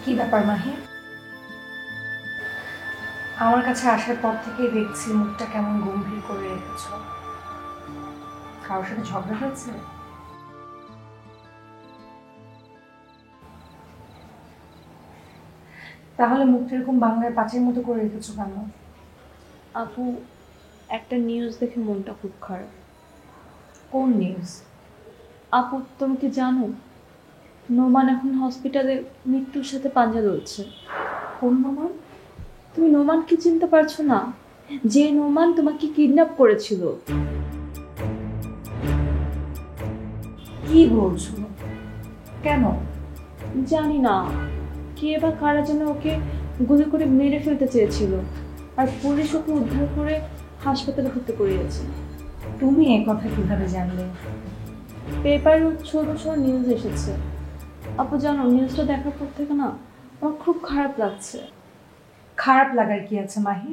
কি ব্যাপার মাহি? আমার কাছে আসার পর থেকেই দেখছি মুখটা কেমন গম্ভীর করে রেখেছো। কারোর সাথে ঝগড়া হয়েছে? তাহলে মুখটা এরকম বাংলার পাঁচের মতো করে রেখেছো কেন? আপু, একটা নিউজ দেখে মনটা খুব খারাপ। কোন নিউজ? আপু, তুমি কি জানো নোমান এখন হসপিটালে মৃত্যুর সাথে পাঞ্জা লড়ছে? কোন নোমান? তুমি নোমানকে চিনতে পারছো না? যে নোমান তোমাকে কিডন্যাপ করেছিল। কি বলছো? কেন? জানি না, কে বা কারা যেন ওকে গুলি করে মেরে ফেলতে চেয়েছিল, আর পুলিশ ওকে উদ্ধার করে হাসপাতালে ভর্তি করিয়েছে। তুমি এ কথা কিভাবে জানলে? পেপারে ছোট ছোট নিউজ এসেছে। আপু জানো, নিউজটা দেখার পর থেকে না আমার খুব খারাপ লাগছে। খারাপ লাগার কি আছে মাহি?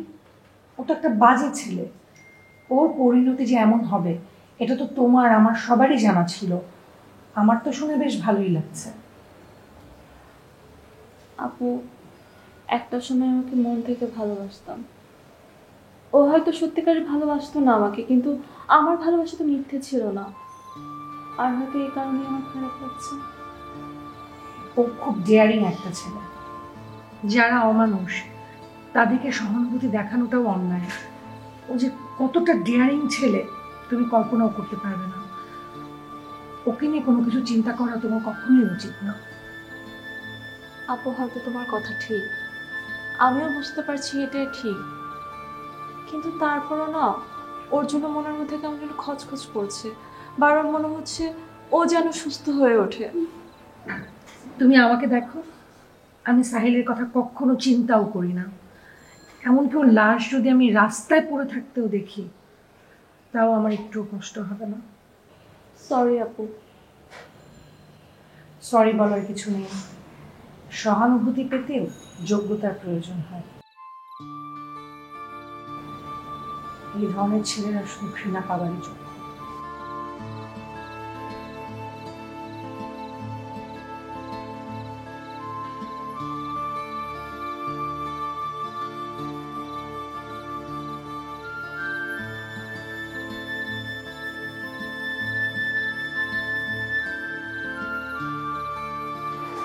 ও তো একটা বাজে ছেলে। ওর পরিণতি যে এমন হবে এটা তো তোমার আমার সবারই জানা ছিল। আমার তো শুনে বেশ ভালোই লাগছে। আপু, একটা সময় আমাকে মন থেকে ভালোবাসতাম। ও হয়তো সত্যিকারের ভালোবাসতো না আমাকে, কিন্তু আমার ভালোবাসা তো মিথ্যে ছিল না। আর হয়তো এই কারণে আমার খারাপ লাগছে। ও খুব ডেয়ারিং একটা ছেলে। যারা অমানুষ তাদেরকে সহানুভূতি দেখানোটাও অন্যায়। ও যে কতটা ডেয়ারিং ছেলে তুমি কল্পনাও করতে পারবে না। ওকে নিয়ে কোনো কিছু চিন্তা করা তোমার কখনোই উচিত না। আপু, হয়তো তোমার কথা ঠিক, আমিও বুঝতে পারছি এটাই ঠিক, কিন্তু তারপরও না ওর জন্য মনের মধ্যে কেমন যেন খচখচ করছে। বারবার মনে হচ্ছে ও যেন সুস্থ হয়ে ওঠে। তুমি আমাকে দেখো, আমি সাহিলের কথা কখনো চিন্তাও করি না। এমনকি ওর লাশ যদি আমি রাস্তায় পড়ে থাকতেও দেখি তাও আমার একটু কষ্ট হবে না। সরি আপু। সরি বলার কিছু নেই। সহানুভূতি পেতেও যোগ্যতার প্রয়োজন হয়। এই ধরনের ছেলেরা শুধু ঘৃণা পাওয়ারই যোগ্য।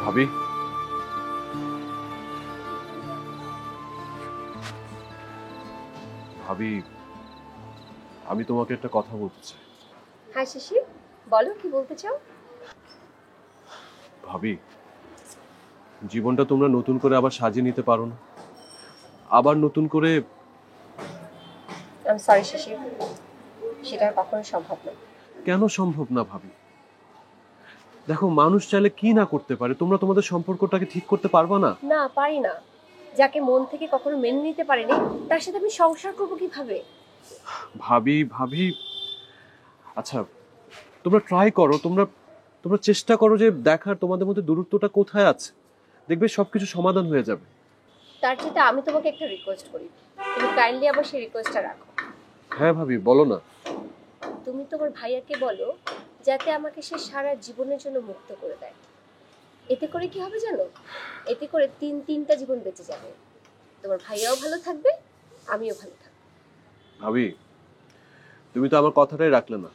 ভাবি, ভাবি, আমি তোমাকে একটা কথা বলতে চাই। হ্যাঁ শিশির, বলো কি বলতে চাও? ভাবি, জীবনটা তোমরা নতুন করে আবার সাজিয়ে নিতে পারো না? আবার নতুন করে? আমি সরি শিশির, সেটা কখনো সম্ভব না। কেন সম্ভব না ভাবি? দেখো, মানুষ চাইলে কি না করতে পারে। তোমরা তোমাদের সম্পর্কটাকে ঠিক করতে পারবা না? না, পারি না। যাকে মন থেকে কখনো মেনে নিতে পারিনি তার সাথে আমি সংসার করবো কিভাবে? ভাবি, ভাবি, আচ্ছা তোমরা ট্রাই করো, তোমরা তোমরা চেষ্টা করো যে দেখার তোমাদের মধ্যে দূরত্বটা কোথায় আছে। দেখবে সবকিছু সমাধান হয়ে যাবে। তার চেয়ে আমি তোমাকে একটা রিকোয়েস্ট করি, তুমি কাইন্ডলি আবার সেই রিকোয়েস্টটা রাখো। হ্যাঁ ভাবি, বলো না। তুমি তোমার ভাইয়াকে বলো যাতে আমাকে সে সারা জীবনের জন্য মুক্ত করে দেয়। এতে করে কি হবে জানো? এতে করে তিনটা জীবন বেঁচে যাবে। তোমার ভাইয়াও ভালো থাকবে, আমিও ভালো থাকবো। ভাবি, তুমি তো আমার কথাটাই রাখলে না।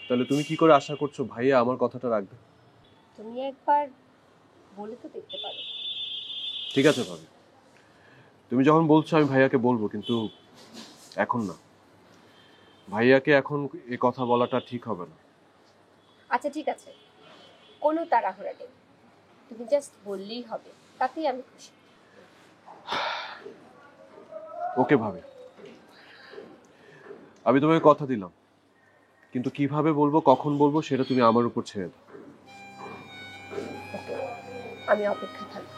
তাহলে তুমি কি করে আশা করছো ভাইয়া আমার কথাটা রাখবে? তুমি একবার বলে তো দেখতে পারো। ঠিক আছে ভাবি, তুমি যখন বলছো আমি ভাইয়াকে বলবো, কিন্তু এখন না। ভাইয়াকে এখন এ কথা বলাটা ঠিক হবে না। আচ্ছা ঠিক আছে, কোনো তাড়াহুড়া নেই, তুমি জাস্ট বললেই হবে, তাতেই আমি খুশি। ওকে ভাবি, আমি তোমাকে কথা দিলাম, কিন্তু কিভাবে বলবো কখন বলবো সেটা তুমি আমার উপর ছেড়ে দাও। ওকে, আমি অপেক্ষা থাকবো।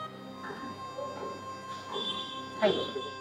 Thank you.